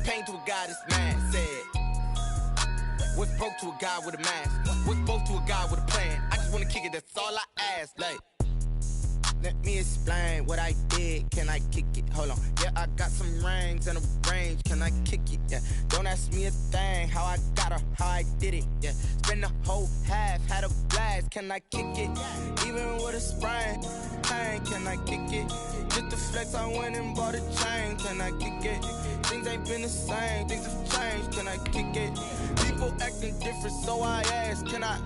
pain to a guy that's mad. Said, what's broke to a guy with a mask? What's both to a guy with a plan? I just wanna kick it, that's all I ask. Like, let me explain what I did. Can I kick it? Hold on. Yeah, I got some rings and a range. Can I kick it? Yeah. Don't ask me a thing. How I got her, how I did it. Yeah. Spend the whole half, had a blast. Can I kick it? Even with a sprain. Pain, can I kick it? Just the flex, I went and bought a chain. Can I kick it? Things ain't been the same. Things have changed. Can I kick it? People acting different, so I ask. Can I?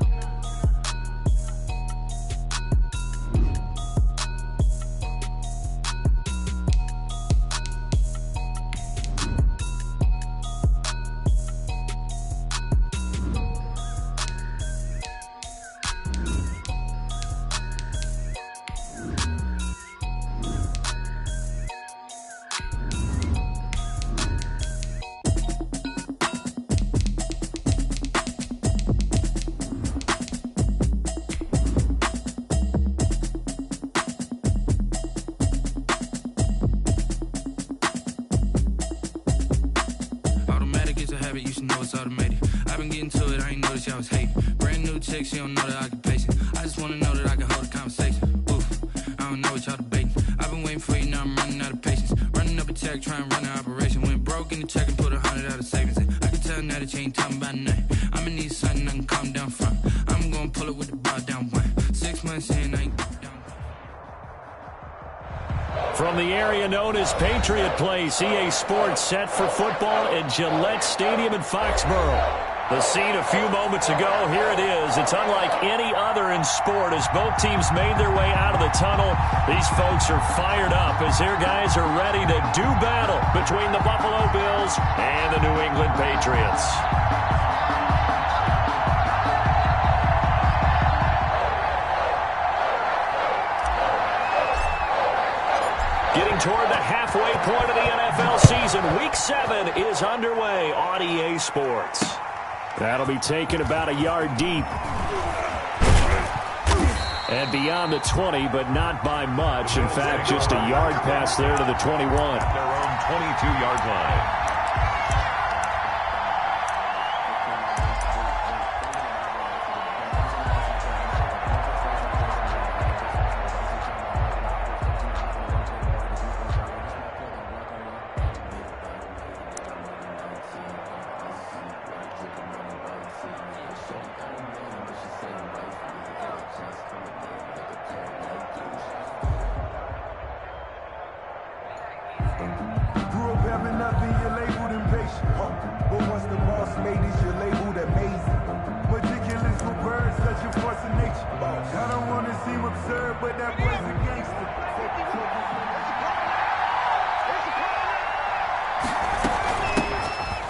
She don't know the occupation. I just wanna know that I can hold a conversation. Oof, I don't know what y'all debating. I've been waiting for you, now I'm running out of patience. Running up a check, trying to run an operation. Went broke in the check and put 100 out of savings in. I can tell now that you ain't talking about nothing. I'ma need something I can calm down from. I'm gonna pull it with the bar down one. 6 months in, I ain't down. From the area known as Patriot Place, EA Sports set for football at Gillette Stadium in Foxborough. The scene a few moments ago, here it is. It's unlike any other in sport as both teams made their way out of the tunnel. These folks are fired up as their guys are ready to do battle between the Buffalo Bills and the New England Patriots. Getting toward the halfway point of the NFL season, Week 7 is underway on EA Sports. That'll be taken about a yard deep. And beyond the 20, but not by much. In fact, just a yard pass there to the 21. Their own 22-yard line.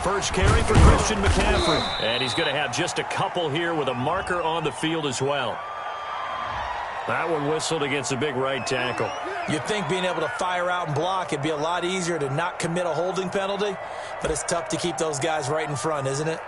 First carry for Christian McCaffrey. And he's going to have just a couple here with a marker on the field as well. That one whistled against a big right tackle. You'd think being able to fire out and block, it'd be a lot easier to not commit a holding penalty, but it's tough to keep those guys right in front, isn't it?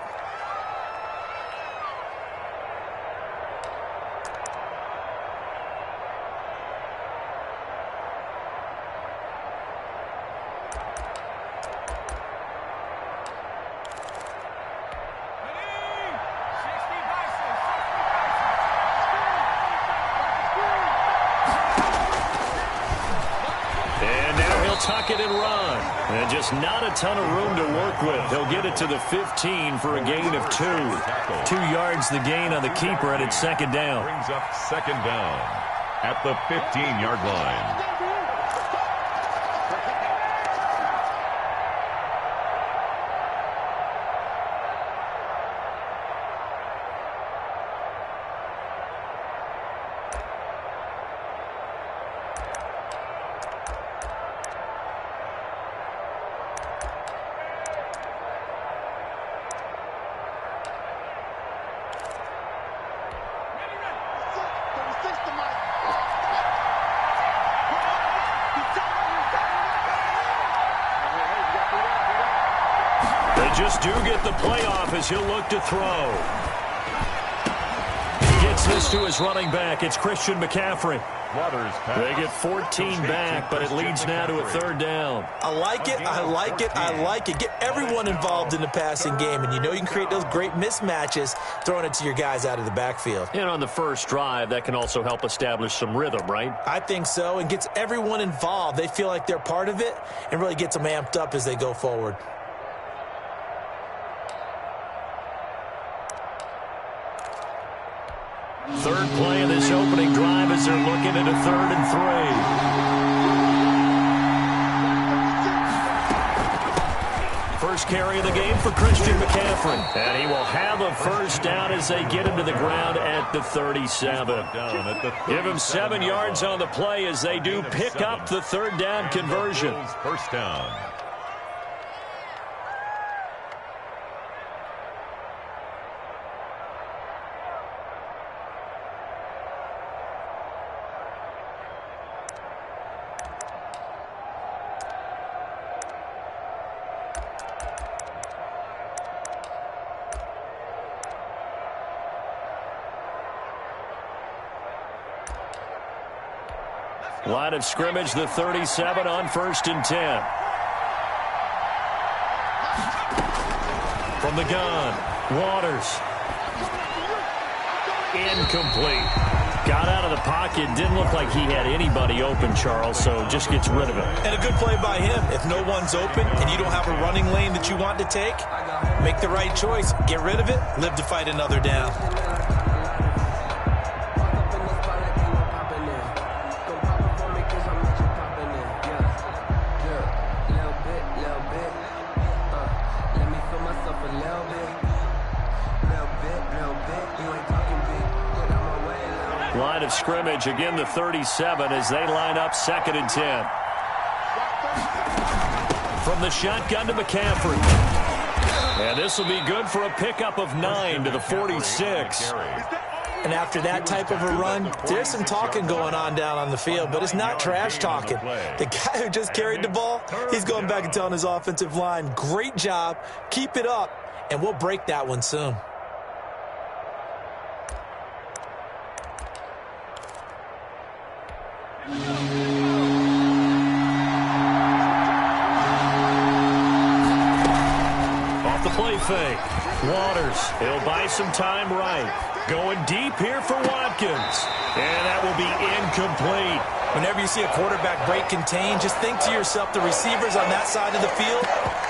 Tuck it and run. And just not a ton of room to work with. He'll get it to the 15 for a gain of 2. 2 yards the gain on the keeper, and it's second down. Brings up second down at the 15-yard line. Just do get the playoff as he'll look to throw. Gets this to his running back. It's Christian McCaffrey. They get 14 back, but it leads now to a third down. I like it. I like it. I like it. Get everyone involved in the passing game, and you know you can create those great mismatches throwing it to your guys out of the backfield. And on the first drive, that can also help establish some rhythm, right? I think so, and gets everyone involved. They feel like they're part of it and really gets them amped up as they go forward. Third play of this opening drive as they're looking at a 3rd and 3. First carry of the game for Christian McCaffrey. And he will have a first down as they get him to the ground at the 37. Give him 7 yards on the play as they do pick up the 3rd down conversion. First down. Line of scrimmage, the 37 on 1st and 10. From the gun, Waters. Incomplete. Got out of the pocket. Didn't look like he had anybody open, Charles, so just gets rid of it. And a good play by him. If no one's open and you don't have a running lane that you want to take, make the right choice. Get rid of it. Live to fight another down. Line of scrimmage, again the 37 as they line up 2nd and 10. From the shotgun to McCaffrey. And this will be good for a pickup of 9 to the 46. And after that type of a run, there's some talking going on down on the field, but it's not trash talking. The guy who just carried the ball, he's going back and telling his offensive line, great job, keep it up, and we'll break that one soon. Off the play fake. Waters, he'll buy some time right. Going deep here for Watkins. And that will be incomplete. Whenever you see a quarterback break contain, just think to yourself, the receivers on that side of the field,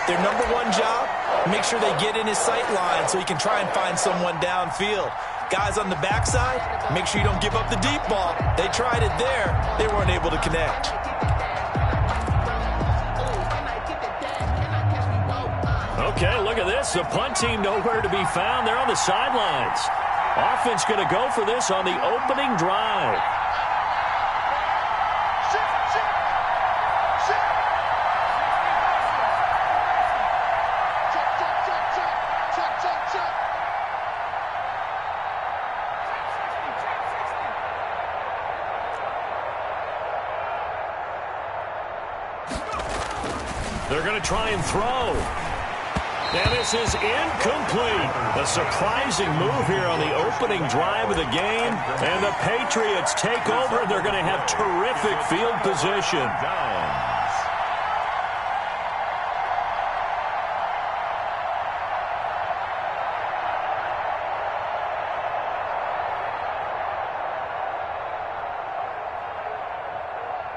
their number one job, make sure they get in his sight line so he can try and find someone downfield. Guys on the backside, make sure you don't give up the deep ball. They tried it there. They weren't able to connect. Okay, look at this. The punt team nowhere to be found. They're on the sidelines. Offense going to go for this on the opening drive. They're going to try and throw. And this is incomplete. A surprising move here on the opening drive of the game. And the Patriots take over. They're going to have terrific field position.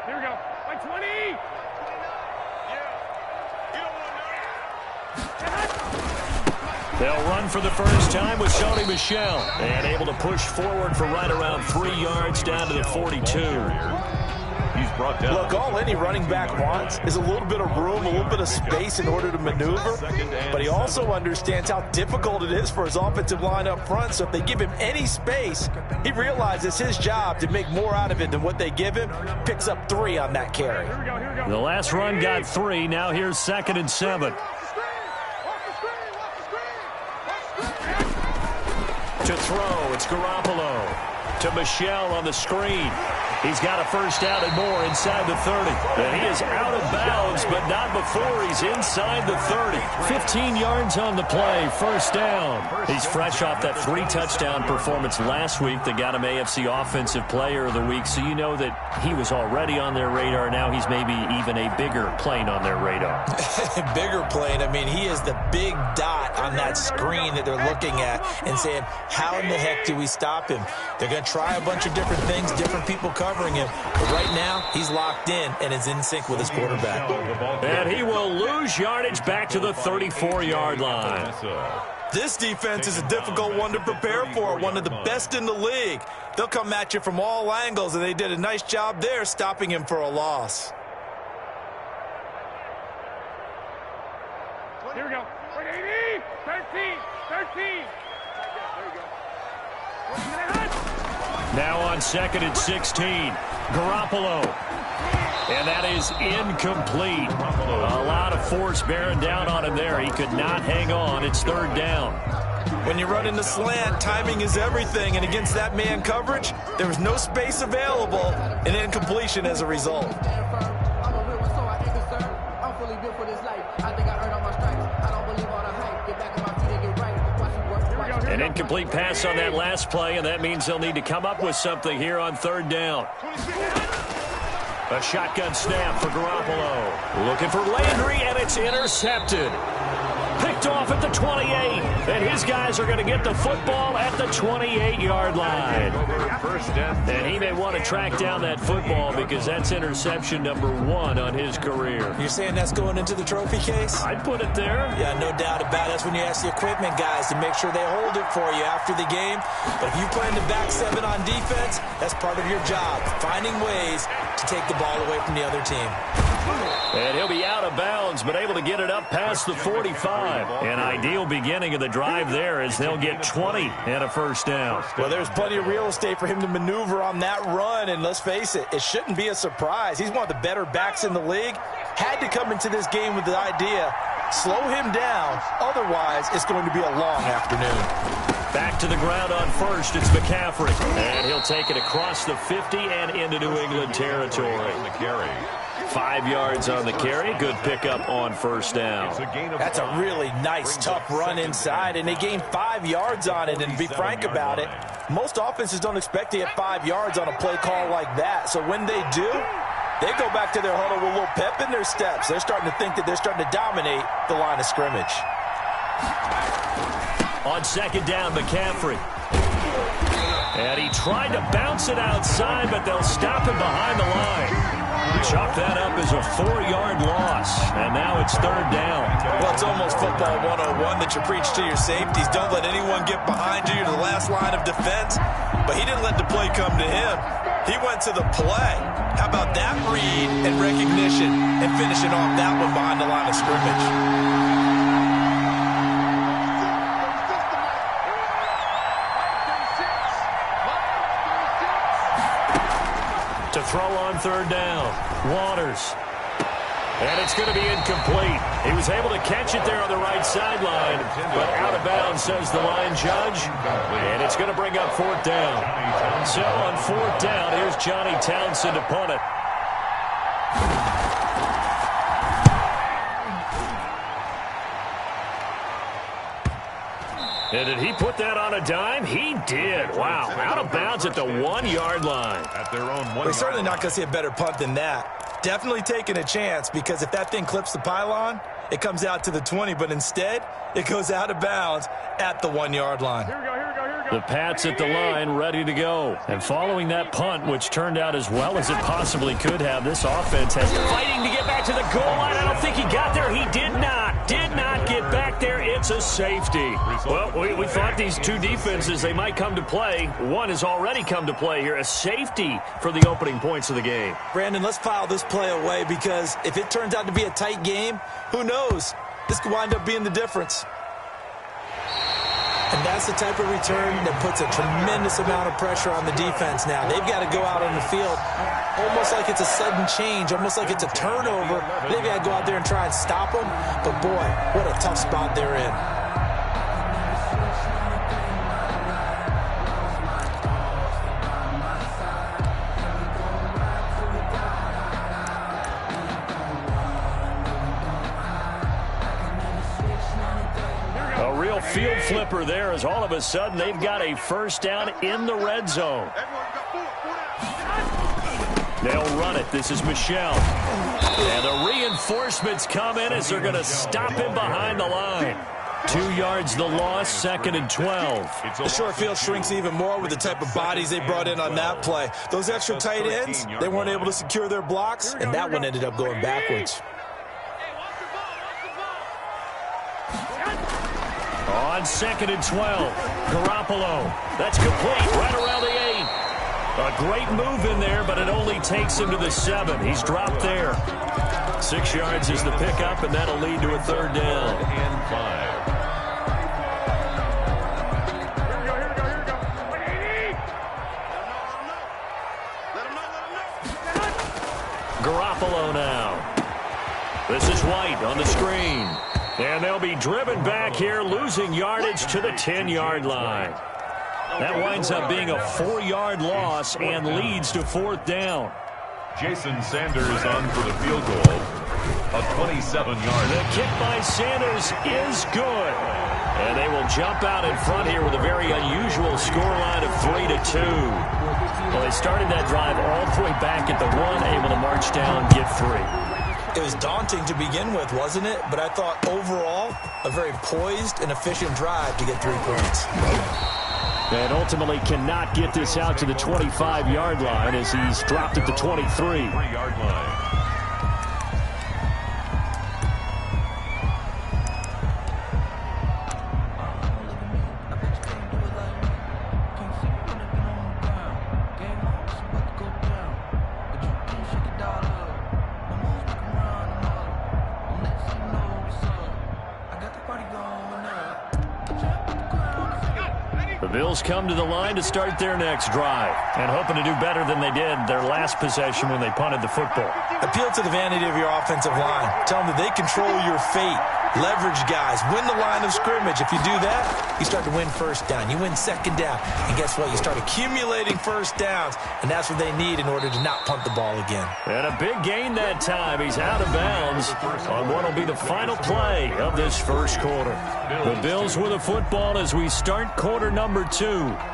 Here we go. By 20. They'll run for the first time with Sony Michel. And able to push forward for right around 3 yards down to the 42. He's brought down. Look, all any running back wants is a little bit of room, a little bit of space in order to maneuver. But he also understands how difficult it is for his offensive line up front. So if they give him any space, he realizes his job to make more out of it than what they give him. Picks up 3 on that carry. The last run got 3. Now here's 2nd and 7. To throw, it's Garoppolo. To Michel on the screen. He's got a first down and more inside the 30. And he is out of bounds, but not before he's inside the 30. 15 yards on the play, first down. He's fresh off that 3-touchdown performance last week that got him AFC Offensive Player of the Week, so you know that he was already on their radar. Now he's maybe even a bigger plane on their radar. Bigger plane. I mean, he is the big dot on that screen that they're looking at and saying, how in the heck do we stop him? They're going to try a bunch of different things, different people covering him. But right now, he's locked in and is in sync with his quarterback. And he will lose yardage back to the 34-yard line. This defense is a difficult one to prepare for, one of the best in the league. They'll come at you from all angles, and they did a nice job there stopping him for a loss. Here we go. 80, 13. Now on 2nd and 16, Garoppolo. And that is incomplete. A lot of force bearing down on him there. He could not hang on. It's 3rd down. When you run in the slant, timing is everything. And against that man coverage, there was no space available, and incompletion as a result. An incomplete pass on that last play, and that means they'll need to come up with something here on 3rd down. A shotgun snap for Garoppolo. Looking for Landry, and it's intercepted. Picked off at the 28, and his guys are going to get the football at the 28-yard line. And he may want to track down that football because that's interception number 1 on his career. You're saying that's going into the trophy case? I'd put it there. Yeah, no doubt about it. That's when you ask the equipment guys to make sure they hold it for you after the game. But if you play in the back 7 on defense, that's part of your job, finding ways to take the ball away from the other team. And he'll be out of bounds, but able to get it up past the 45. An ideal beginning of the drive there as they'll get 20 and a first down. Well, there's plenty of real estate for him to maneuver on that run, and let's face it, it shouldn't be a surprise. He's one of the better backs in the league. Had to come into this game with the idea, slow him down, otherwise it's going to be a long afternoon. Back to the ground on first, it's McCaffrey. And he'll take it across the 50 and into New England territory. 5 yards on the carry. Good pickup on first down. That's a really nice, tough run inside, and they gained 5 yards on it. And to be frank about it, most offenses don't expect to get 5 yards on a play call like that. So when they do, they go back to their huddle with a little pep in their steps. They're starting to think that they're starting to dominate the line of scrimmage. On 2nd down, McCaffrey. And he tried to bounce it outside, but they'll stop him behind the line. Chalk that up as a 4-yard loss, and now it's 3rd down. Well, it's almost football 101 that you preach to your safeties. Don't let anyone get behind you. You're the last line of defense. But he didn't let the play come to him. He went to the play. How about that read and recognition and finishing off that one behind the line of scrimmage? To throw on 3rd down, Waters. And it's going to be incomplete. He was able to catch it there on the right sideline, but out of bounds, says the line judge. And it's going to bring up 4th down. So on 4th down, here's Johnny Townsend to punt it. And did he put that on a dime? He did. Wow. Out of bounds at the 1-yard line. At their own 1 We're certainly not going to see a better punt than that. Definitely taking a chance, because if that thing clips the pylon, it comes out to the 20, but instead it goes out of bounds at the 1-yard line. Here we go. The Pats at the line, ready to go. And following that punt, which turned out as well as it possibly could have, this offense has fighting to get back to the goal line. I don't think he got there. He did not get back there. It's a safety. Well, we thought these two defenses, they might come to play. One has already come to play here. A safety for the opening points of the game. Brandon, let's file this play away, because if it turns out to be a tight game, who knows? This could wind up being the difference. And that's the type of return that puts a tremendous amount of pressure on the defense now. They've got to go out on the field almost like it's a sudden change, almost like it's a turnover. They've got to go out there and try and stop them. But, boy, what a tough spot they're in. field flipper there as all of a sudden they've got a first down in the red zone. They'll run it. This is Michel. And the reinforcements come in as they're going to stop him behind the line. 2 yards the loss, 2nd and 12. The short field shrinks even more with the type of bodies they brought in on that play. Those extra tight ends, they weren't able to secure their blocks, and that one ended up going backwards. On 2nd and 12, Garoppolo. That's complete right around the 8. A great move in there, but it only takes him to the 7. He's dropped there. 6 yards is the pickup, and that'll lead to a 3rd down. And 5. Garoppolo now. This is White on the screen. And they'll be driven back here, losing yardage to the 10-yard line. That winds up being a 4-yard loss and leads to 4th down. Jason Sanders on for the field goal. A 27-yard. The kick by Sanders is good. And they will jump out in front here with a very unusual scoreline of 3-2. Well, they started that drive all the way back at the 1, able to march down, get 3. It was daunting to begin with, wasn't it? But I thought overall, a very poised and efficient drive to get 3 points. And ultimately cannot get this out to the 25-yard line as he's dropped at the 23. 3-yard line. Bills come to the line to start their next drive and hoping to do better than they did their last possession when they punted the football. Appeal to the vanity of your offensive line. Tell them that they control your fate. Leverage guys. Win the line of scrimmage. If you do that, you start to win first down. You win 2nd down. And guess what? You start accumulating first downs. And that's what they need in order to not punt the ball again. And a big gain that time. He's out of bounds on what will be the final play of this first quarter. The Bills with a football as we start quarter number 2,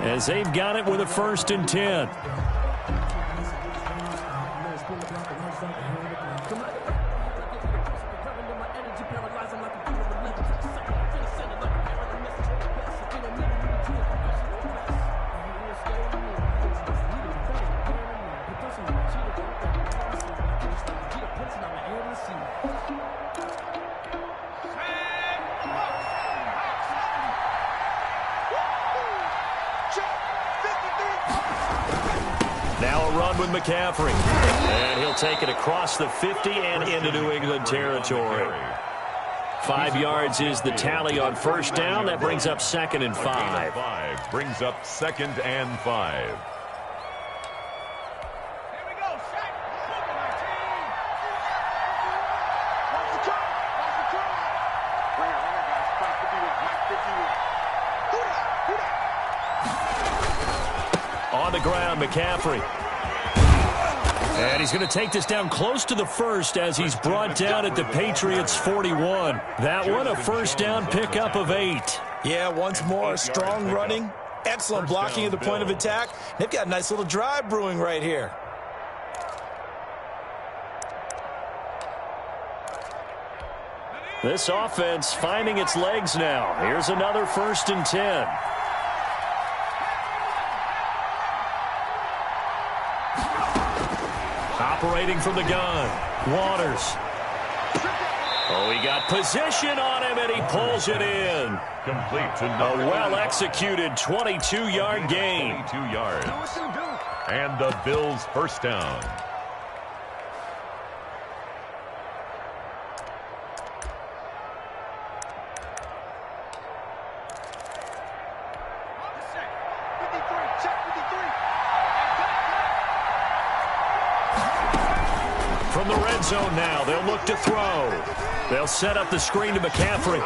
as they've got it with a 1st and 10. With McCaffrey, and he'll take it across the 50 and into New England territory. 5 yards is the tally on first down. That brings up 2nd and 5. Brings up 2nd and 5. On the ground, McCaffrey. And he's going to take this down close to the 1st as he's brought down at the Patriots 41. That one, a first down pickup of 8. Yeah, once more, strong running, excellent blocking at the point of attack. They've got a nice little drive brewing right here. This offense finding its legs now. Here's another 1st and 10. Operating from the gun, Waters. Oh, he got position on him, and he pulls it in. Complete to a well-executed 22-yard gain. 22 yards. And the Bills' first down. From the red zone now, they'll look to throw. They'll set up the screen to McCaffrey.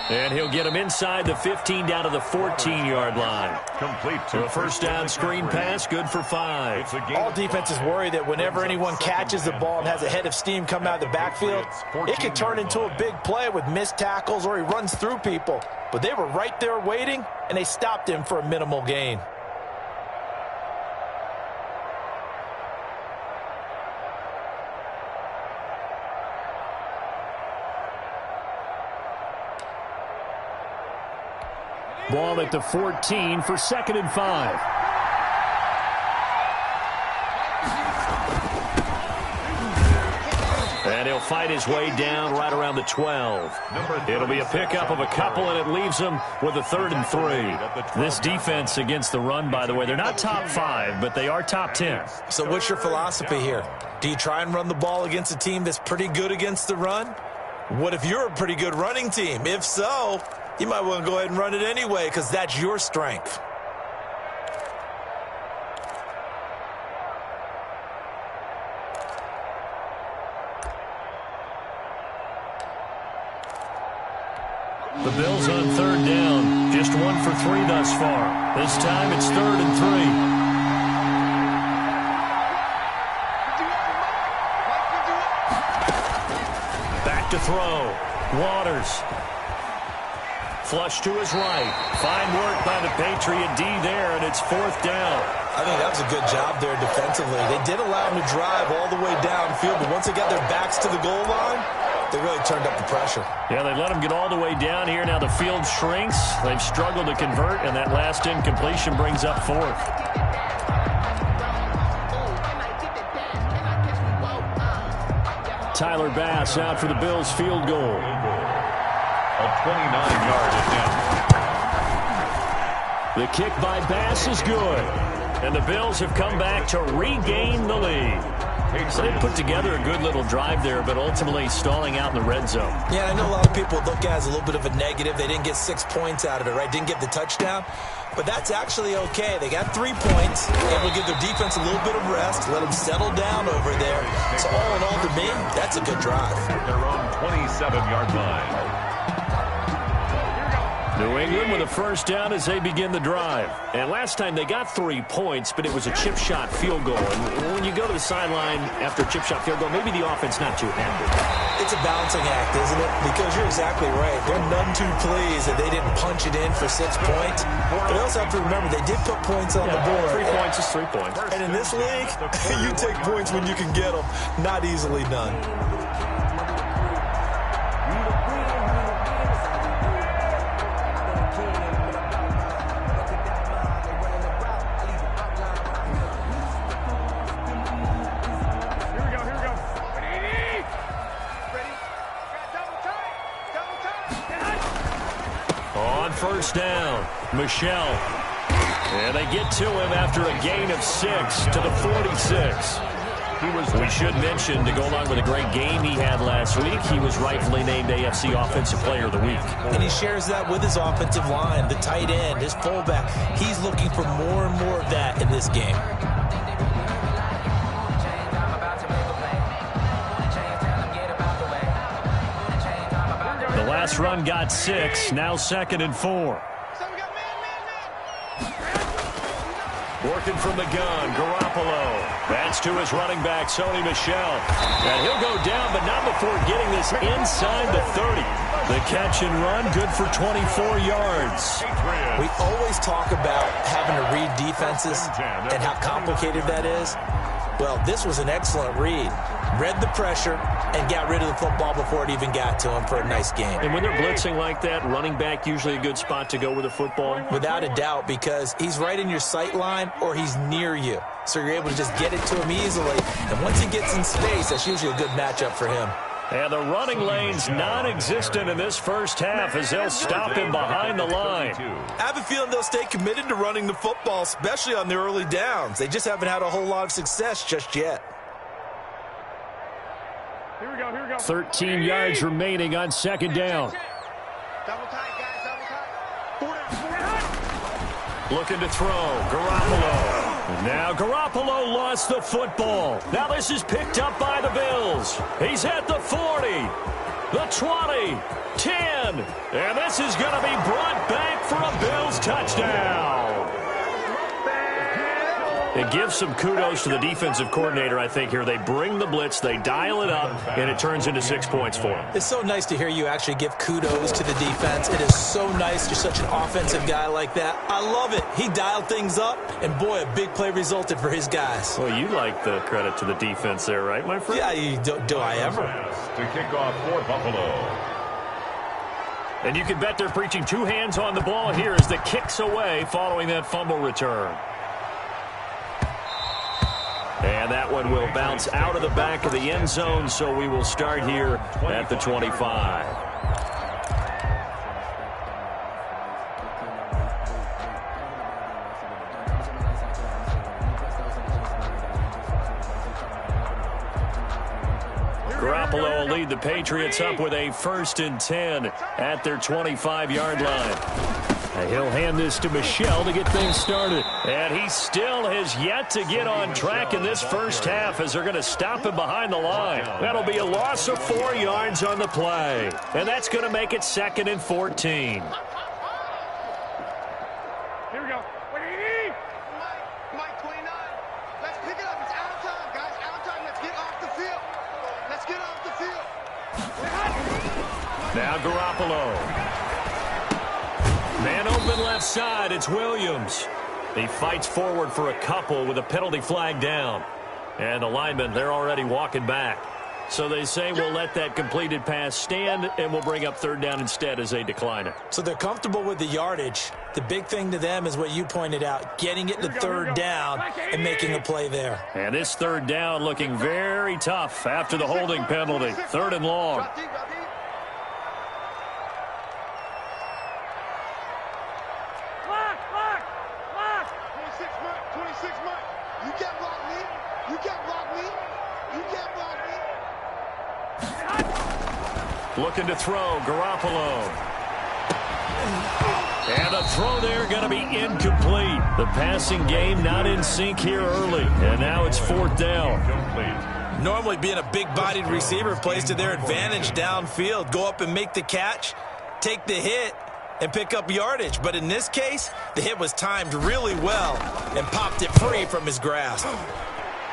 And he'll get him inside the 15 down to the 14-yard line. Complete to a first down screen pass, good for 5. All defenses worry that whenever anyone catches the ball and has a head of steam coming out of the backfield, it can turn into a big play with missed tackles or he runs through people. But they were right there waiting, and they stopped him for a minimal gain. Ball at the 14 for 2nd and 5. And he'll fight his way down right around the 12. It'll be a pickup of a couple, and it leaves him with a 3rd and 3. This defense against the run, by the way, they're not top 5, but they are top 10. So what's your philosophy here? Do you try and run the ball against a team that's pretty good against the run? What if you're a pretty good running team? If so, you might want to go ahead and run it anyway because that's your strength. The Bills on 3rd down. Just 1 for 3 thus far. This time it's 3rd and 3. Back to throw. Waters. Flush to his right. Fine work by the Patriot D there, and it's 4th down. I think that was a good job there defensively. They did allow him to drive all the way downfield, but once they got their backs to the goal line, they really turned up the pressure. Yeah, they let him get all the way down here. Now the field shrinks. They've struggled to convert, and that last incompletion brings up 4th. Tyler Bass out for the Bills field goal. A 29-yard attempt. The kick by Bass is good. And the Bills have come back to regain the lead. So they put together a good little drive there, but ultimately stalling out in the red zone. Yeah, I know a lot of people look at it as a little bit of a negative. They didn't get 6 points out of it, right? Didn't get the touchdown. But that's actually okay. They got 3 points, able to give their defense a little bit of rest, let them settle down over there. So all in all, to me, that's a good drive. Their own 27-yard line. New England with a first down as they begin the drive. And last time they got 3 points, but it was a chip shot field goal. And when you go to the sideline after a chip shot field goal, maybe the offense not too happy. It's a balancing act, isn't it? Because you're exactly right. They're none too pleased that they didn't punch it in for 6 points. But they also have to remember they did put points on the board. 3 points is 3 points. And in this league, you take points when you can get them. Not easily done. First down, Michelle. And they get to him after a gain of 6 to the 46. We should mention, to go along with a great game he had last week, he was rightfully named AFC Offensive Player of the Week. And he shares that with his offensive line, the tight end, his fullback. He's looking for more and more of that in this game. Last run got 6, now 2nd and 4. Working from the gun, Garoppolo. That's to his running back, Sony Michel. And he'll go down, but not before getting this inside the 30. The catch and run, good for 24 yards. We always talk about having to read defenses and how complicated that is. Well, this was an excellent read. Read the pressure and got rid of the football before it even got to him for a nice game. And when they're blitzing like that, running back usually a good spot to go with the football? Without a doubt, because he's right in your sight line or he's near you. So you're able to just get it to him easily. And once he gets in space, that's usually a good matchup for him. And the running lane's non-existent in this first half as they'll stop him behind the line. I have a feeling they'll stay committed to running the football, especially on the early downs. They just haven't had a whole lot of success just yet. Here we go, here we go. 13 yards remaining on 2nd down. Double tight, guys, double tight. 4 down. Looking to throw, Garoppolo. Now Garoppolo lost the football. Now this is picked up by the Bills. He's at the 40. the 20, 10, and this is going to be brought back for a Bills touchdown. It gives some kudos to the defensive coordinator, I think, here. They bring the blitz, they dial it up, and it turns into 6 points for them. It's so nice to hear you actually give kudos to the defense. It is so nice. You're such an offensive guy like that. I love it. He dialed things up, and boy, a big play resulted for his guys. Well, you like the credit to the defense there, right, my friend? Yeah, do I ever? To kick off for Buffalo. And you can bet they're preaching two hands on the ball here as the kick's away following that fumble return. And that one will bounce out of the back of the end zone, so we will start here at the 25. Garoppolo will lead the Patriots up with a 1st and 10 at their 25-yard line. He'll hand this to Michel to get things started. And he still has yet to get on track in this first half as they're going to stop him behind the line. That'll be a loss of 4 yards on the play. And that's going to make it 2nd and 14. Here we go. Mike 29. Let's pick it up. It's out of time, guys. Out of time. Let's get off the field. Let's get off the field. Now Garoppolo. Man open left side, it's Williams. He fights forward for a couple with a penalty flag down. And the linemen, they're already walking back. So they say we'll let that completed pass stand, and we'll bring up 3rd down instead as they decline it. So they're comfortable with the yardage. The big thing to them is what you pointed out, getting it to 3rd down and making a play there. And this 3rd down looking very tough after the holding penalty. 3rd and long. Looking to throw, Garoppolo. And a throw there going to be incomplete. The passing game not in sync here early. And now it's 4th down. Normally being a big-bodied receiver plays to their advantage downfield. Go up and make the catch, take the hit, and pick up yardage. But in this case, the hit was timed really well and popped it free from his grasp.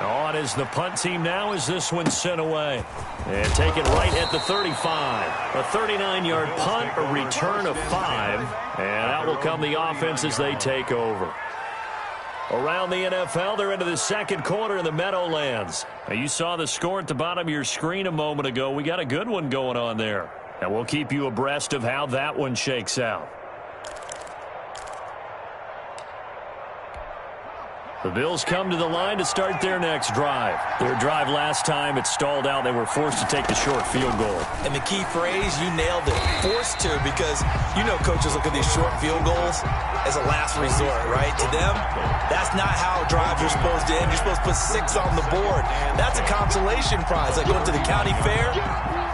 On is the punt team now as this one's sent away. And take it right at the 35. A 39-yard punt, a return of 5. And out will come the offense as they take over. Around the NFL, they're into the 2nd quarter in the Meadowlands. Now, you saw the score at the bottom of your screen a moment ago. We got a good one going on there. And we'll keep you abreast of how that one shakes out. The Bills come to the line to start their next drive. Their drive last time, it stalled out. They were forced to take the short field goal. And the key phrase, you nailed it, forced to, because you know coaches look at these short field goals as a last resort, right? To them, that's not how drives are supposed to end. You're supposed to put 6 on the board. That's a consolation prize. Like going to the county fair,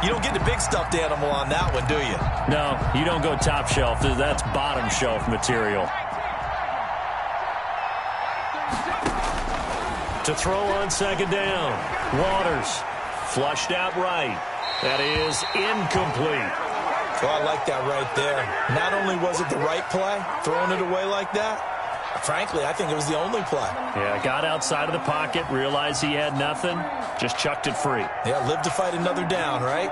you don't get the big stuffed animal on that one, do you? No, you don't go top shelf. That's bottom shelf material. To throw on 2nd down. Waters flushed out right. That is incomplete. Well, I like that right there. Not only was it the right play, throwing it away like that, frankly, I think it was the only play. Yeah, got outside of the pocket, realized he had nothing, just chucked it free. Yeah, live to fight another down, right?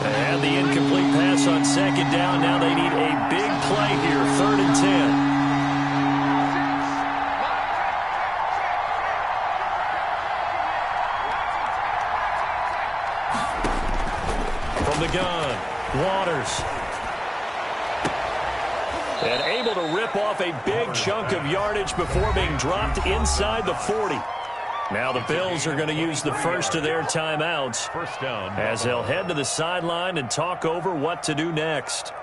And the incomplete pass on 2nd down. Now they need a big play here, 3rd and 10. The gun, Waters. And able to rip off a big chunk of yardage before being dropped inside the 40. Now the Bills are going to use the first of their timeouts 1st down as they'll head to the sideline and talk over what to do next.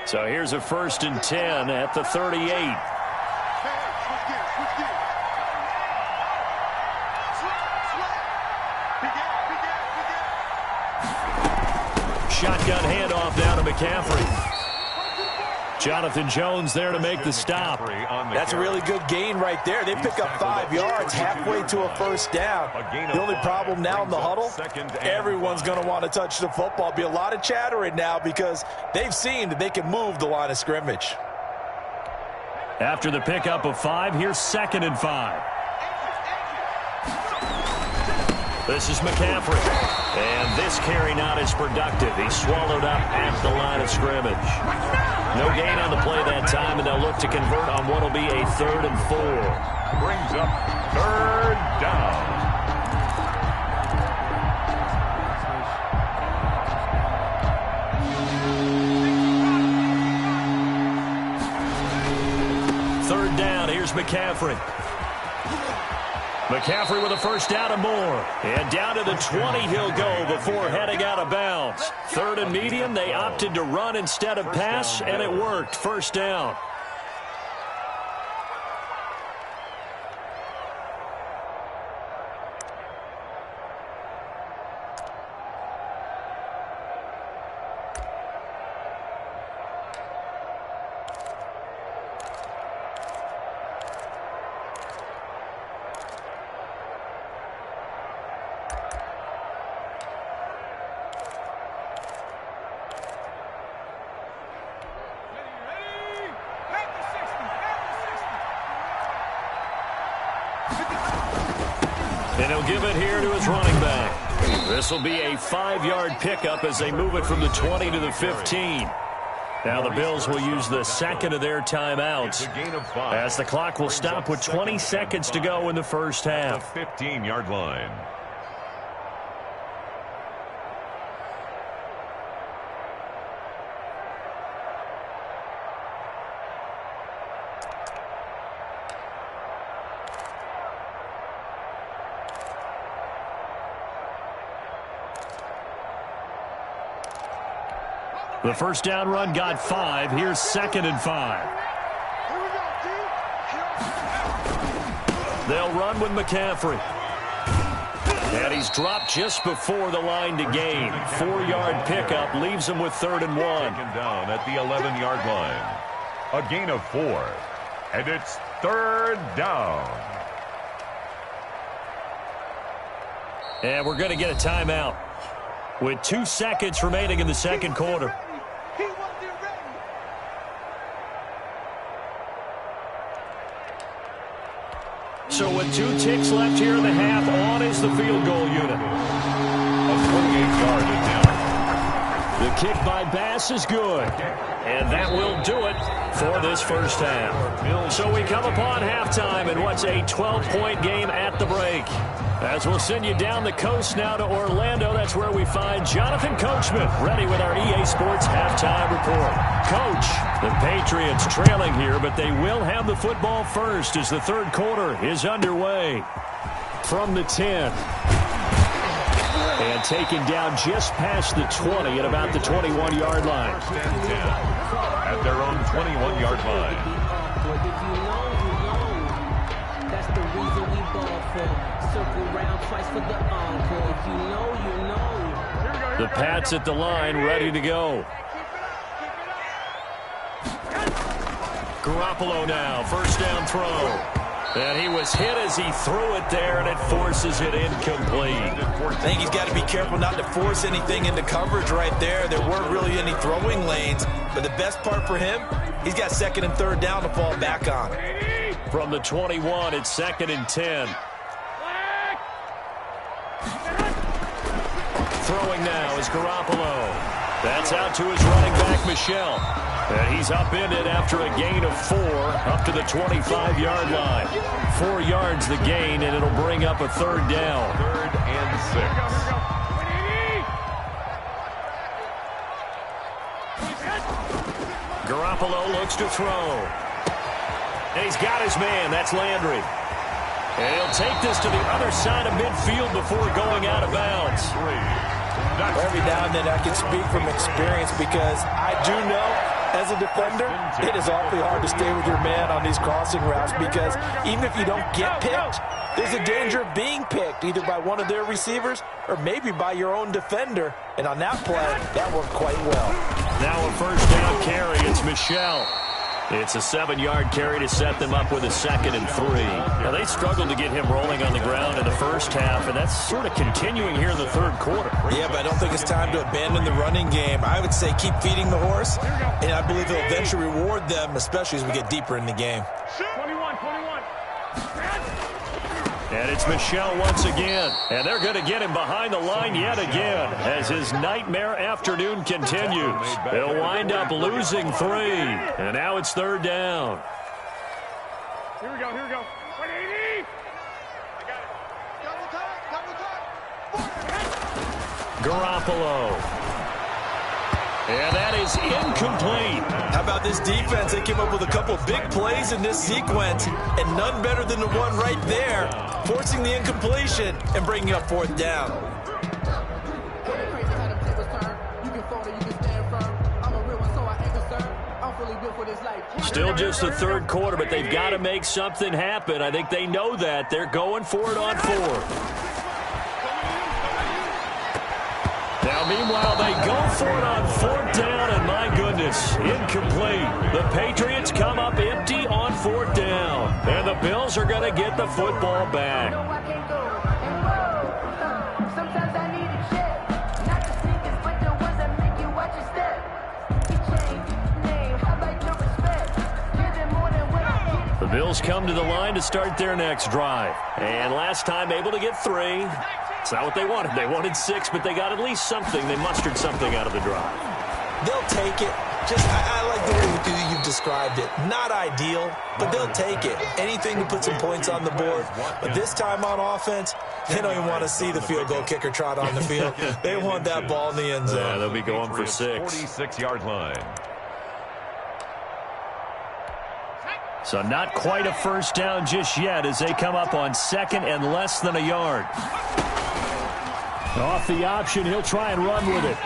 So here's a 1st and 10 at the 38. Shotgun handoff down to McCaffrey. Jonathan Jones there to make the stop. That's a really good gain right there. They pick up 5 yards halfway to a first down. The only problem now in the huddle, everyone's going to want to touch the football. Be a lot of chattering now because they've seen that they can move the line of scrimmage. After the pickup of 5, here's 2nd and 5. This is McCaffrey. And this carry not as productive. He's swallowed up at the line of scrimmage. No gain on the play that time, and they'll look to convert on what will be a 3rd and 4. Brings up 3rd down. Third down, here's McCaffrey. McCaffrey with a first down and more. And down to the 20 he'll go before heading out of bounds. 3rd and medium, they opted to run instead of pass, and it worked. First down. And he'll give it here to his running back. This will be a 5-yard pickup as they move it from the 20 to the 15. Now the Bills will use the second of their timeouts as the clock will stop with 20 seconds to go in the first half. The 15-yard line. The first down run got 5. Here's 2nd and 5. They'll run with McCaffrey. And he's dropped just before the line to gain. 4-yard pickup leaves him with 3rd and 1. Taken down at the 11-yard line. A gain of 4. And it's 3rd down. And we're going to get a timeout with 2 seconds remaining in the second quarter. So with 2 ticks left here in the half, on is the field goal unit. A 28-yard attempt. The kick by Bass is good. And that will do it for this first half. So we come upon halftime in what's a 12-point game at the break. As we'll send you down the coast now to Orlando, that's where we find Jonathan Coachman ready with our EA Sports halftime report. Coach, the Patriots trailing here, but they will have the football first as the third quarter is underway. From the 10. And taken down just past the 20 at about the 21-yard line. First and 10 at their own 21-yard line. That's the reason we ball for. Circle round twice for the encore. If you know, you know. The Pats at the line, ready to go. Garoppolo now, first down throw. And he was hit as he threw it there, and it forces it incomplete. I think he's got to be careful not to force anything into coverage right there. There weren't really any throwing lanes, but the best part for him, he's got 2nd and 3rd down to fall back on. From the 21, it's 2nd and 10. Throwing now is Garoppolo. That's out to his running back, Michel. And he's upended after a gain of 4 up to the 25-yard line. 4 yards the gain, and it'll bring up a 3rd down. 3rd and 6. Garoppolo looks to throw. And he's got his man. That's Landry. And he'll take this to the other side of midfield before going out of bounds. Every now and then I can speak from experience because I do know as a defender, it is awfully hard to stay with your man on these crossing routes because even if you don't get picked, there's a danger of being picked either by one of their receivers or maybe by your own defender. And on that play, that worked quite well. Now a first down carry. It's Michel. It's a 7-yard carry to set them up with a 2nd and 3. Now, they struggled to get him rolling on the ground in the first half, and that's sort of continuing here in the third quarter. Yeah, but I don't think it's time to abandon the running game. I would say keep feeding the horse, and I believe it'll eventually reward them, especially as we get deeper in the game. 21. And it's Michel once again. And they're going to get him behind the line yet again as his nightmare afternoon continues. They'll wind up losing 3. And now it's 3rd down. Here we go. 180. I got it. Double time. Garoppolo. And that is incomplete. How about this defense? They came up with a couple big plays in this sequence, and none better than the one right there, forcing the incompletion and bringing up 4th down. Still just the 3rd quarter, but they've got to make something happen. I think they know that. They're going for it on 4th. Now, meanwhile, they go for it on 4th down, and my goodness, incomplete. The Patriots come up empty on 4th down, and the Bills are going to get the football back. The Bills come to the line to start their next drive, and last time able to get 3. It's not what they wanted. They wanted 6, but they got at least something. They mustered something out of the drive. They'll take it. I like the way you've described it. Not ideal, but they'll take it. Anything to put some points on the board. But this time on offense, they don't even want to see the field goal kicker trot on the field. They want that ball in the end zone. Yeah, they'll be going for 6. 46-yard line. So not quite a first down just yet as they come up on 2nd and less than a yard. Off the option, he'll try and run with it.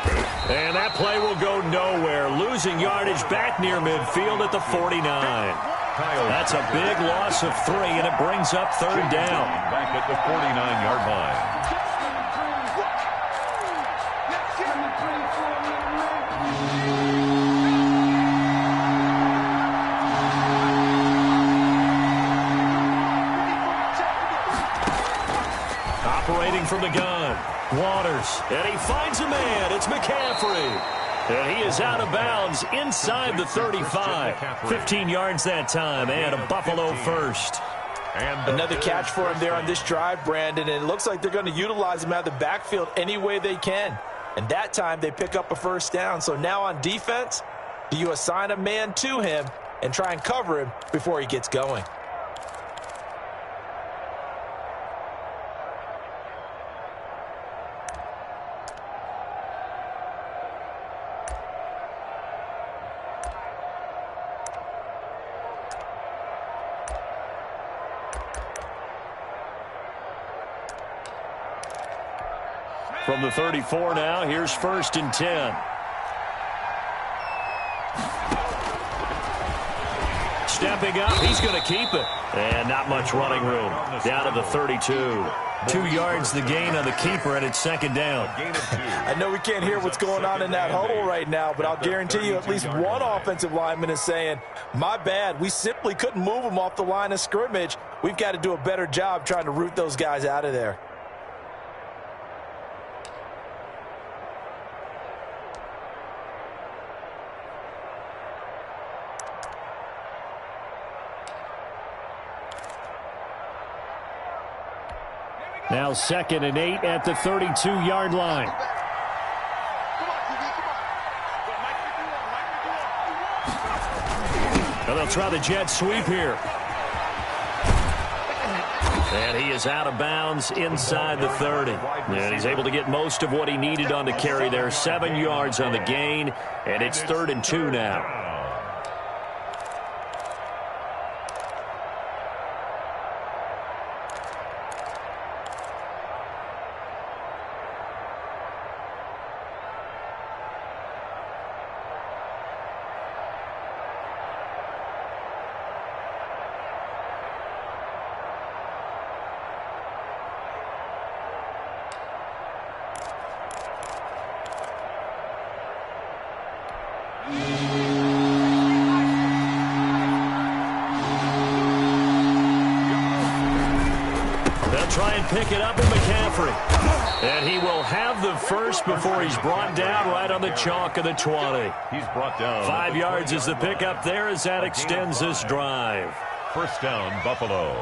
And that play will go nowhere. Losing yardage back near midfield at the 49. That's a big loss of 3, and it brings up 3rd down. Back at the 49-yard line. Operating from the gun. Waters, and he finds a man. It's McCaffrey. And he is out of bounds inside the 35. 15 yards that time, and a Buffalo first. And another catch for him there on this drive, Brandon, and it looks like they're going to utilize him out of the backfield any way they can. And that time they pick up a first down. So now on defense, do you assign a man to him and try and cover him before he gets going? From the 34 now, here's 1st and 10. Stepping up, he's going to keep it. And not much running room. Down to the 32. 2 yards the gain on the keeper, and it's 2nd down. I know we can't hear what's going on in that huddle right now, but I'll guarantee you at least one offensive lineman is saying, my bad, we simply couldn't move them off the line of scrimmage. We've got to do a better job trying to root those guys out of there. Now 2nd and 8 at the 32-yard line. And they'll try the jet sweep here. And he is out of bounds inside the 30. And he's able to get most of what he needed on the carry there. 7 yards on the gain, and it's 3rd and 2 now. They'll try and pick it up with McCaffrey. And he will have the first before he's brought down right on the chalk of the 20. He's brought down. 5 yards is the pickup there as that extends this drive. First down, Buffalo.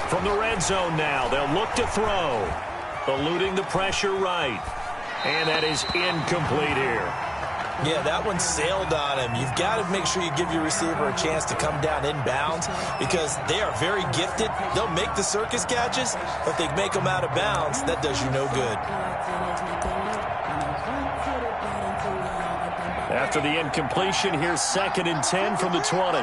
From the red zone now, they'll look to throw. Eluding the pressure right. And that is incomplete here. Yeah, that one sailed on him. You've got to make sure you give your receiver a chance to come down inbounds because they are very gifted. They'll make the circus catches, but if they make them out of bounds, that does you no good. After the incompletion, here's 2nd and 10 from the 20.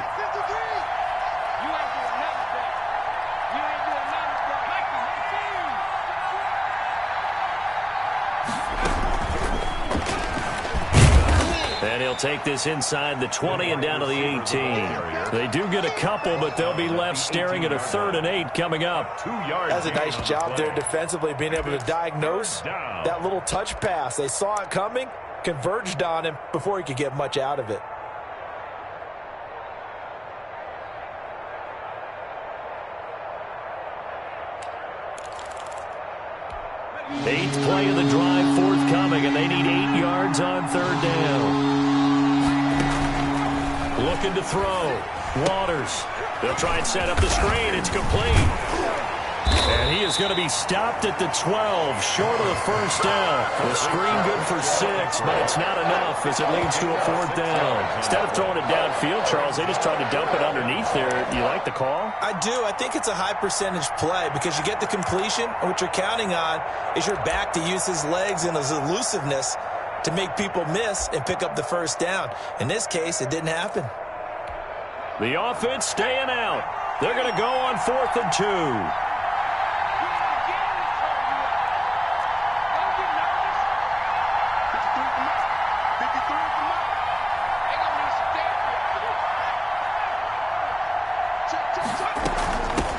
And he'll take this inside the 20 and down to the 18. They do get a couple, but they'll be left staring at a 3rd and 8 coming up. 2 yards. That's a nice job there defensively, being able to diagnose that little touch pass. They saw it coming, converged on him before he could get much out of it. Eighth play of the drive forthcoming, and they need 8 yards on 3rd down. Looking to throw. Waters. They'll try and set up the screen. It's complete. And he is going to be stopped at the 12, short of the first down. The screen good for 6, but it's not enough as it leads to a 4th down. Instead of throwing it downfield, Charles, they just tried to dump it underneath there. Do you like the call? I do. I think it's a high percentage play because you get the completion, and what you're counting on is your back to use his legs and his elusiveness to make people miss and pick up the first down. In this case, it didn't happen. The offense staying out. They're going to go on 4th and 2.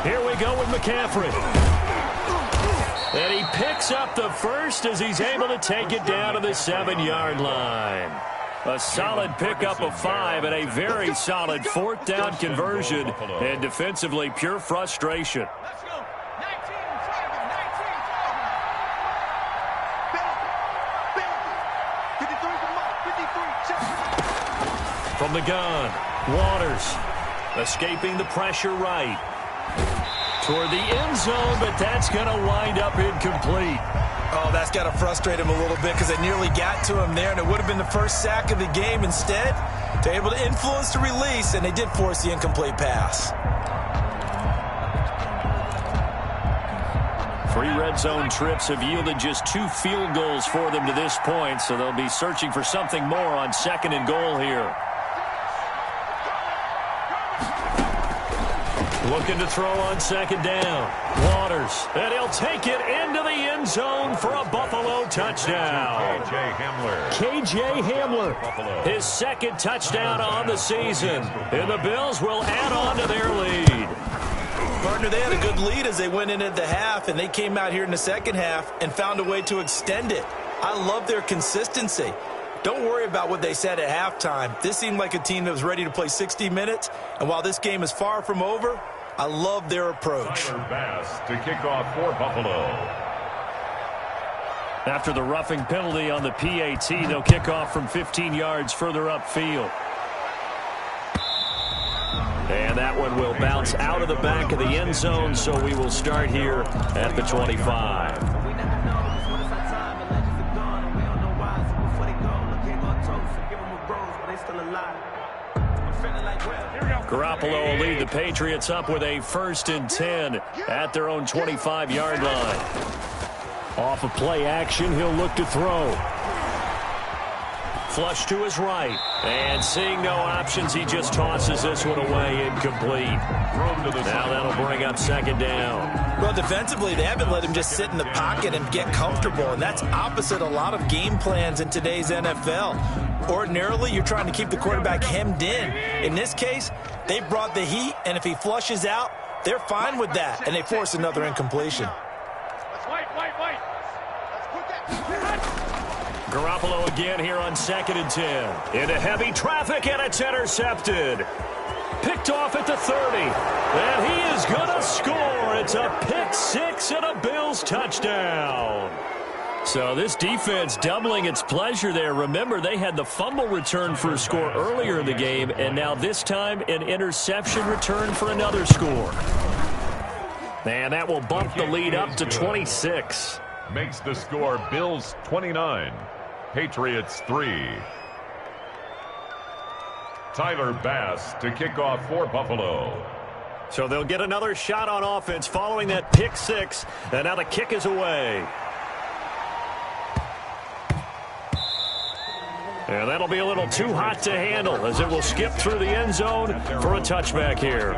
Here we go with McCaffrey. And he picks up the first as he's able to take it down to the 7-yard line. A solid pickup of 5 and a very solid 4th down conversion. And defensively, pure frustration. From the gun, Waters escaping the pressure right. Toward the end zone, but that's going to wind up incomplete. Oh, that's got to frustrate him a little bit because they nearly got to him there, and it would have been the first sack of the game. Instead, they're able to influence the release, and they did force the incomplete pass. 3 red zone trips have yielded just 2 field goals for them to this point, so they'll be searching for something more on 2nd and goal here. Looking to throw on 2nd down. Waters. And he'll take it into the end zone for a Buffalo touchdown. KJ Hamler. His 2nd touchdown on the season. And the Bills will add on to their lead. Partner, they had a good lead as they went into the half, and they came out here in the second half and found a way to extend it. I love their consistency. Don't worry about what they said at halftime. This seemed like a team that was ready to play 60 minutes, and while this game is far from over, I love their approach. To kick off for Buffalo. After the roughing penalty on the PAT, they'll kick off from 15 yards further upfield. And that one will bounce out of the back of the end zone, so we will start here at the 25. Garoppolo will lead the Patriots up with a 1st and 10 at their own 25-yard line. Off of play action, he'll look to throw. flush to his right. And seeing no options, he just tosses this one away, incomplete. Now that'll bring up second down. Well, defensively, they haven't let him just sit in the pocket and get comfortable, and that's opposite a lot of game plans in today's NFL. Ordinarily, you're trying to keep the quarterback hemmed in. In this case, they brought the heat, and if he flushes out, they're fine with that, and they force another incompletion. Garoppolo again here on 2nd and 10. Into heavy traffic, and it's intercepted. Picked off at the 30. And he is going to score. It's a pick six and a Bills touchdown. So this defense doubling its pleasure there. Remember, they had the fumble return for a score earlier in the game, and now this time an interception return for another score. And that will bump the lead up to 26. Makes the score Bills 29, Patriots 3. Tyler Bass to kick off for Buffalo. So they'll get another shot on offense following that pick six, and now the kick is away. And that'll be a little too hot to handle as it will skip through the end zone for a touchback here.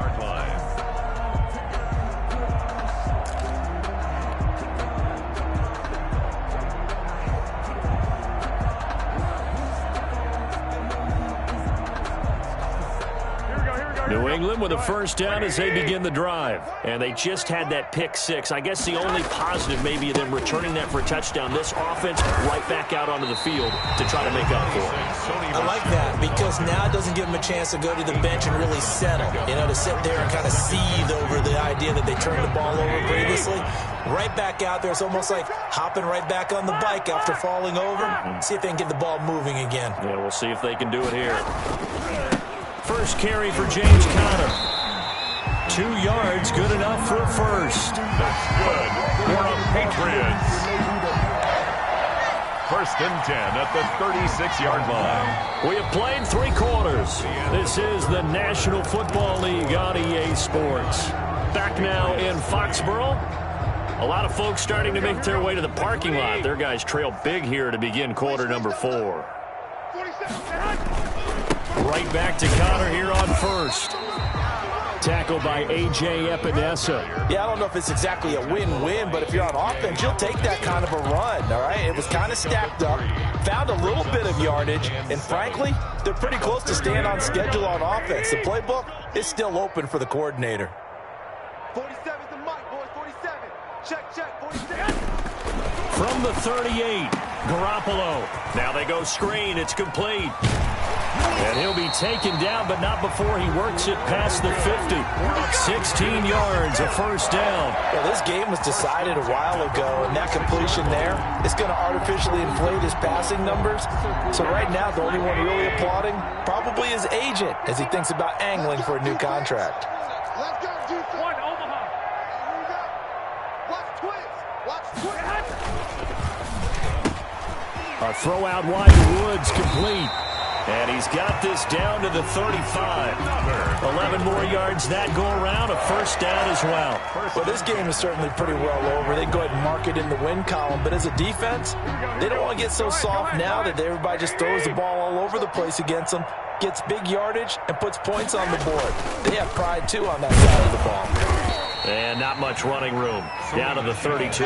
New England with a first down as they begin the drive. And they just had that pick six. I guess the only positive maybe them returning that for a touchdown. This offense right back out onto the field to try to make up for it. I like that because now it doesn't give them a chance to go to the bench and really settle. You know, to sit there and kind of seethe over the idea that they turned the ball over previously. Right back out there. It's almost like hopping right back on the bike after falling over. See if they can get the ball moving again. Yeah, we'll see if they can do it here. First carry for James Conner. 2 yards, good enough for a first. That's good for the Patriots. First and 10 at the 36-yard line. We have played 3 quarters. This is the National Football League on EA Sports. Back now in Foxborough. A lot of folks starting to make their way to the parking lot. Their guys trail big here to begin quarter number 4. Right back to Conner here on first. Tackled by A.J. Epinesa. Yeah, I don't know if it's exactly a win-win, but if you're on offense, you'll take that kind of a run, all right? It was kind of stacked up, found a little bit of yardage, and frankly, they're pretty close to staying on schedule on offense. The playbook is still open for the coordinator. 47's the mic, boys, 47. Check, 47. From the 38, Garoppolo. Now they go screen. It's complete. And he'll be taken down, but not before he works it past the 50. 16 yards, a first down. Well, this game was decided a while ago, and that completion there is going to artificially inflate his passing numbers. So right now, the only one really applauding probably his agent as he thinks about angling for a new contract. Let's go, defense. One, Omaha. Here we go. Watch twins. Watch twins. A throw out wide to Woods, complete. And he's got this down to the 35. 11 more yards that go around, a first down as well. Well, this game is certainly pretty well over. They can go ahead and mark it in the win column. But as a defense, they don't want to get so soft now that everybody just throws the ball all over the place against them, gets big yardage, and puts points on the board. They have pride, too, on that side of the ball. And not much running room. Down to the 32.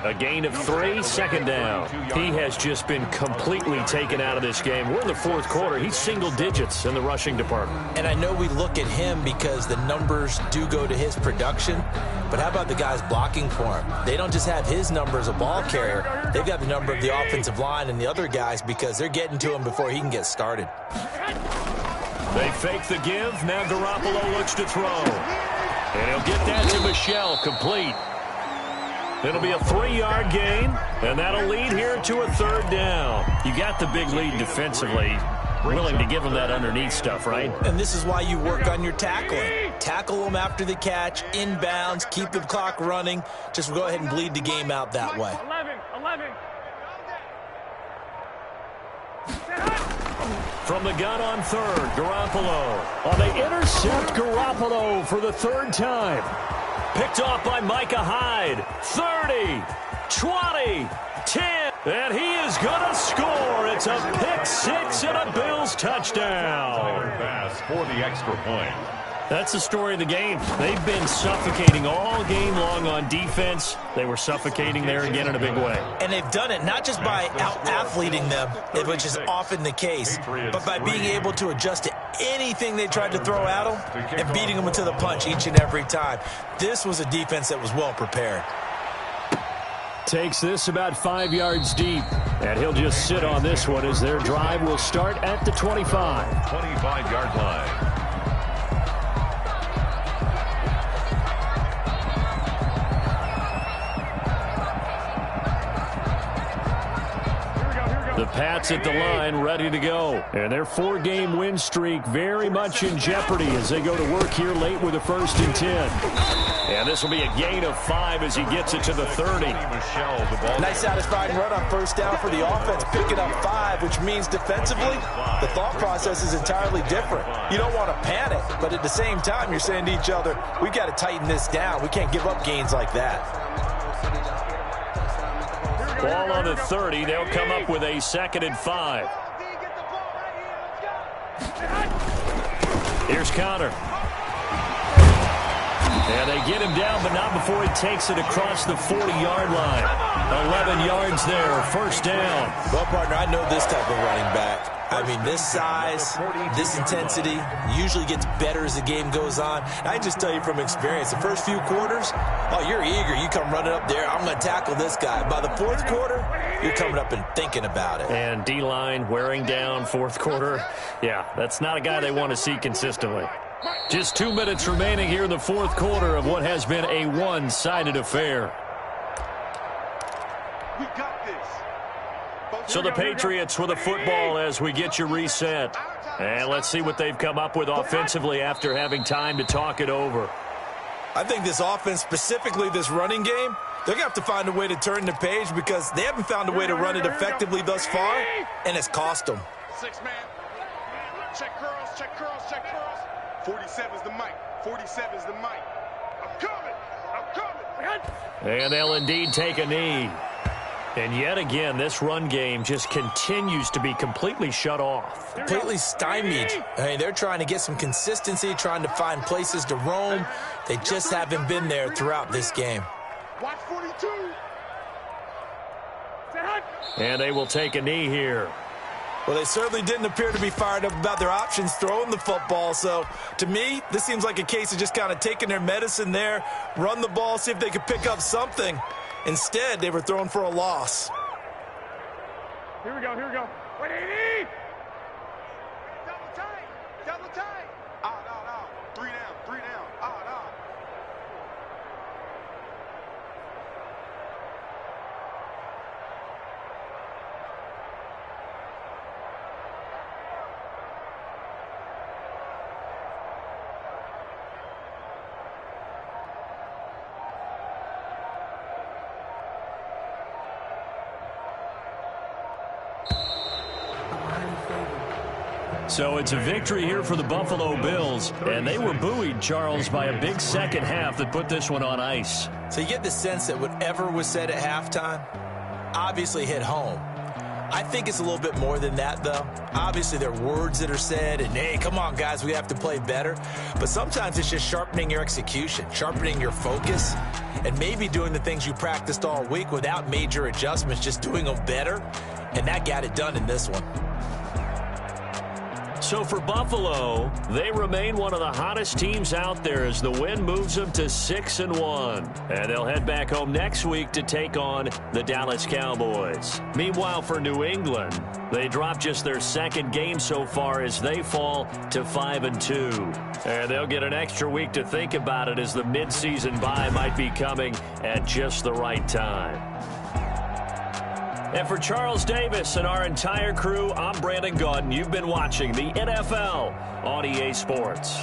A gain of 3, second down. He has just been completely taken out of this game. We're in the 4th quarter. He's single digits in the rushing department. And I know we look at him because the numbers do go to his production, but how about the guys blocking for him? They don't just have his number as a ball carrier. They've got the number of the offensive line and the other guys because they're getting to him before he can get started. They fake the give. Now Garoppolo looks to throw. And he'll get that to Michel, complete. It'll be a 3-yard gain, and that'll lead here to a 3rd down. You got the big lead defensively. Willing to give him that underneath stuff, right? And this is why you work on your tackling. Tackle them after the catch, inbounds, keep the clock running. Just go ahead and bleed the game out that way. 11. From the gun on 3rd, Garoppolo. Oh, they intercept Garoppolo for the 3rd time. Picked off by Micah Hyde. 30, 20, 10. And he is going to score. It's a pick six and a Bills touchdown. Pass for the extra point. That's the story of the game. They've been suffocating all game long on defense. They were suffocating there again in a big way. And they've done it not just by out-athleting them, which is often the case, but by being able to adjust to anything they tried to throw at them and beating them to the punch each and every time. This was a defense that was well prepared. Takes this about 5 yards deep, and he'll just sit on this one as their drive will start at the 25. 25-yard line. The Pats at the line, ready to go. And their 4-game win streak very much in jeopardy as they go to work here late with a 1st and 10. And this will be a gain of 5 as he gets it to the 30. Nice satisfying run on first down for the offense, picking up 5, which means defensively, the thought process is entirely different. You don't want to panic, but at the same time, you're saying to each other, we've got to tighten this down. We can't give up gains like that. Ball on the 30. They'll come up with a 2nd and 5. Here's Connor. And they get him down, but not before he takes it across the 40-yard line. 11 yards there, 1st down. Well, partner, I know this type of running back. I mean, this size, this intensity usually gets better as the game goes on. I can just tell you from experience, the first few quarters, oh, you're eager. You come running up there, I'm going to tackle this guy. By the 4th quarter, you're coming up and thinking about it. And D-line wearing down 4th quarter. Yeah, that's not a guy they want to see consistently. Just 2 minutes remaining here in the 4th quarter of what has been a one-sided affair. We got this. So the Patriots with a football as we get you reset. And let's see what they've come up with offensively after having time to talk it over. I think this offense, specifically this running game, they're going to have to find a way to turn the page because they haven't found a way to run it effectively thus far, and it's cost them. 6-man. Check curls, check curls, check curls. 47's the mic. 47's the mic. I'm coming. I'm coming. And they'll indeed take a knee. And yet again, this run game just continues to be completely shut off. Completely stymied. I mean, they're trying to get some consistency, trying to find places to roam. They just haven't been there throughout this game. Watch 42. And they will take a knee here. Well, they certainly didn't appear to be fired up about their options throwing the football. So, to me, this seems like a case of just kind of taking their medicine there, run the ball, see if they could pick up something. Instead, they were thrown for a loss. Here we go, here we go. 180! Double tight! Double tight! No. 3 down, 3 down. No. So it's a victory here for the Buffalo Bills, and they were buoyed, Charles, by a big second half that put this one on ice. So you get the sense that whatever was said at halftime obviously hit home. I think it's a little bit more than that, though. Obviously, there are words that are said, and, hey, come on, guys, we have to play better. But sometimes it's just sharpening your execution, sharpening your focus, and maybe doing the things you practiced all week without major adjustments, just doing them better. And that got it done in this one. So for Buffalo, they remain one of the hottest teams out there as the win moves them to 6-1. And they'll head back home next week to take on the Dallas Cowboys. Meanwhile, for New England, they drop just their 2nd game so far as they fall to 5-2. And they'll get an extra week to think about it as the midseason bye might be coming at just the right time. And for Charles Davis and our entire crew, I'm Brandon Gaudin. You've been watching the NFL on EA Sports.